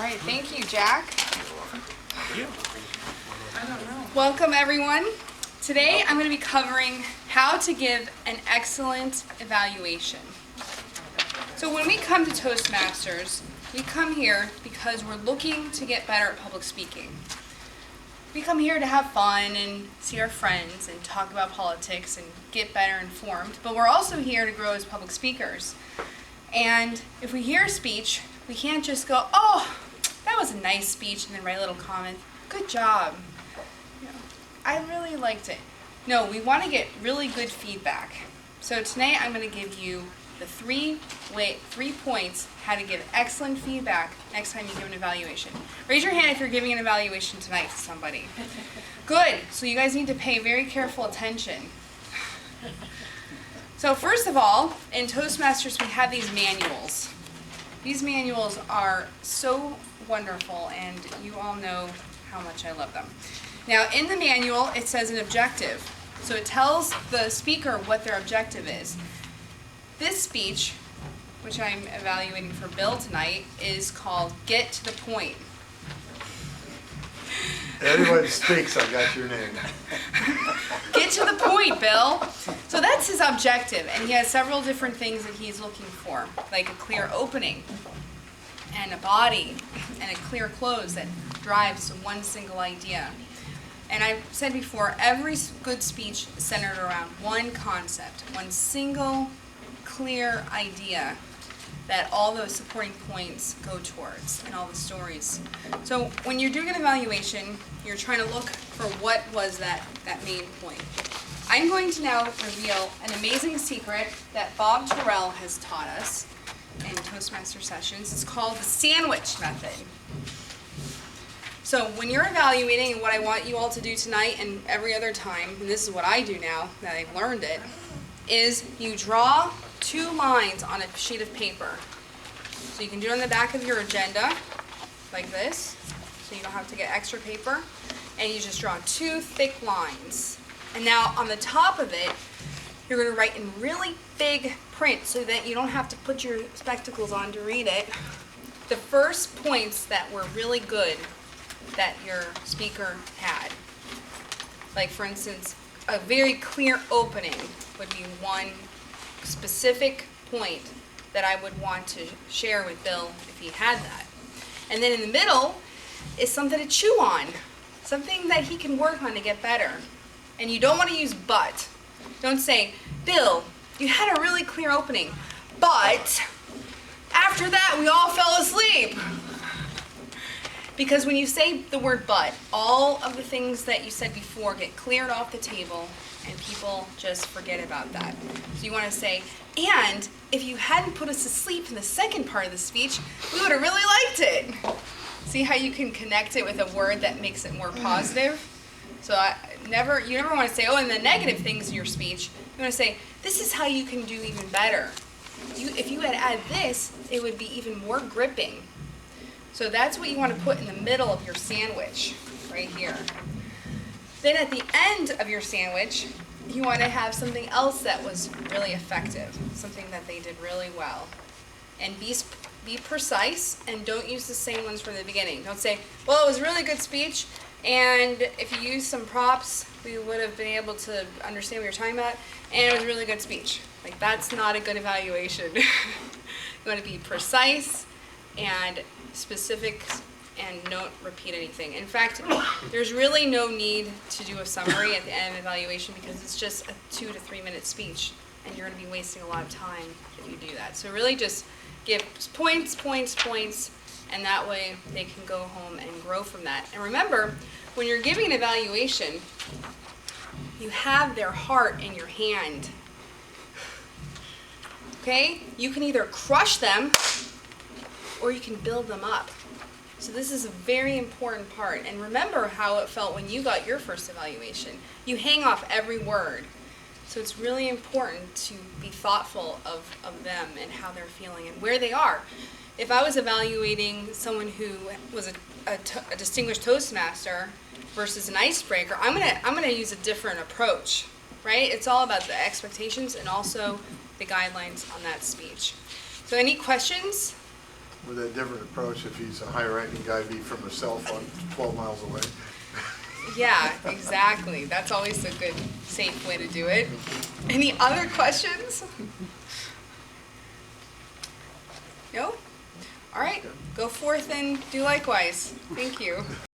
All right, thank you, Jack. You. Welcome, everyone. Today I'm going to be covering how to give an excellent evaluation. So when we come to Toastmasters, we come here because we're looking to get better at public speaking. We come here to have fun and see our friends and talk about politics and get better informed, but we're also here to grow as public speakers. And if we hear a speech, we can't just go, oh, that was a nice speech, and then write a little comment, good job. I really liked it. No, we want to get really good feedback. So today I'm going to give you the three points how to give excellent feedback next time you give an evaluation. Raise your hand if you're giving an evaluation tonight to somebody. Good. So you guys need to pay very careful attention. So first of all, in Toastmasters we have these manuals. These manuals are so wonderful, and you all know how much I love them. Now in the manual it says an objective. So it tells the speaker what their objective is. This speech, which I'm evaluating for Bill tonight, is called Get to the Point. Everybody speaks, I got your name. Get to the point, Bill. So that's his objective, and he has several different things that he's looking for, like a clear opening, and a body, and a clear close that drives one single idea. And I've said before, every good speech is centered around one concept, one single clear idea that all those supporting points go towards and all the stories. So when you're doing an evaluation, you're trying to look for what was that main point. I'm going to now reveal an amazing secret that Bob Terrell has taught us in Toastmaster sessions. It's called the sandwich method. So when you're evaluating, and what I want you all to do tonight and every other time, and this is what I do now that I've learned it, is you draw 2 lines on a sheet of paper. So you can do it on the back of your agenda, like this, so you don't have to get extra paper, and you just draw 2 thick lines. And now on the top of it, you're going to write in really big print so that you don't have to put your spectacles on to read it, the first points that were really good that your speaker had. Like for instance, a very clear opening would be one specific point that I would want to share with Bill if he had that. And then in the middle is something to chew on, something that he can work on to get better. And you don't want to use but. Don't say, Bill, you had a really clear opening, but after that we all fell asleep. Because when you say the word but, all of the things that you said before get cleared off the table and people just forget about that. So you want to say, and if you hadn't put us to sleep in the second part of the speech, we would have really liked it. See how you can connect it with a word that makes it more positive? So you never want to say, oh, and the negative things in your speech. You want to say, this is how you can do even better. If you had added this, it would be even more gripping. So that's what you want to put in the middle of your sandwich, right here. Then at the end of your sandwich, you want to have something else that was really effective, something that they did really well. And be precise, and don't use the same ones from the beginning. Don't say, well, it was a really good speech, and if you used some props, we would have been able to understand what you're talking about, and it was a really good speech. Like, that's not a good evaluation. You want to be precise and specific, and don't repeat anything. In fact, there's really no need to do a summary at the end of evaluation because it's just a 2 to 3 minute speech, and you're going to be wasting a lot of time if you do that. So really just give points, and that way they can go home and grow from that. And remember, when you're giving an evaluation, you have their heart in your hand. Okay? You can either crush them or you can build them up. So this is a very important part. And remember how it felt when you got your first evaluation. You hang off every word. So it's really important to be thoughtful of them and how they're feeling and where they are. If I was evaluating someone who was a distinguished Toastmaster versus an icebreaker, I'm gonna use a different approach, right? It's all about the expectations and also the guidelines on that speech. So any questions? With a different approach, if he's a high-ranking guy, be from a cell phone 12 miles away. Yeah, exactly. That's always a good, safe way to do it. Any other questions? No? All right, go forth and do likewise. Thank you.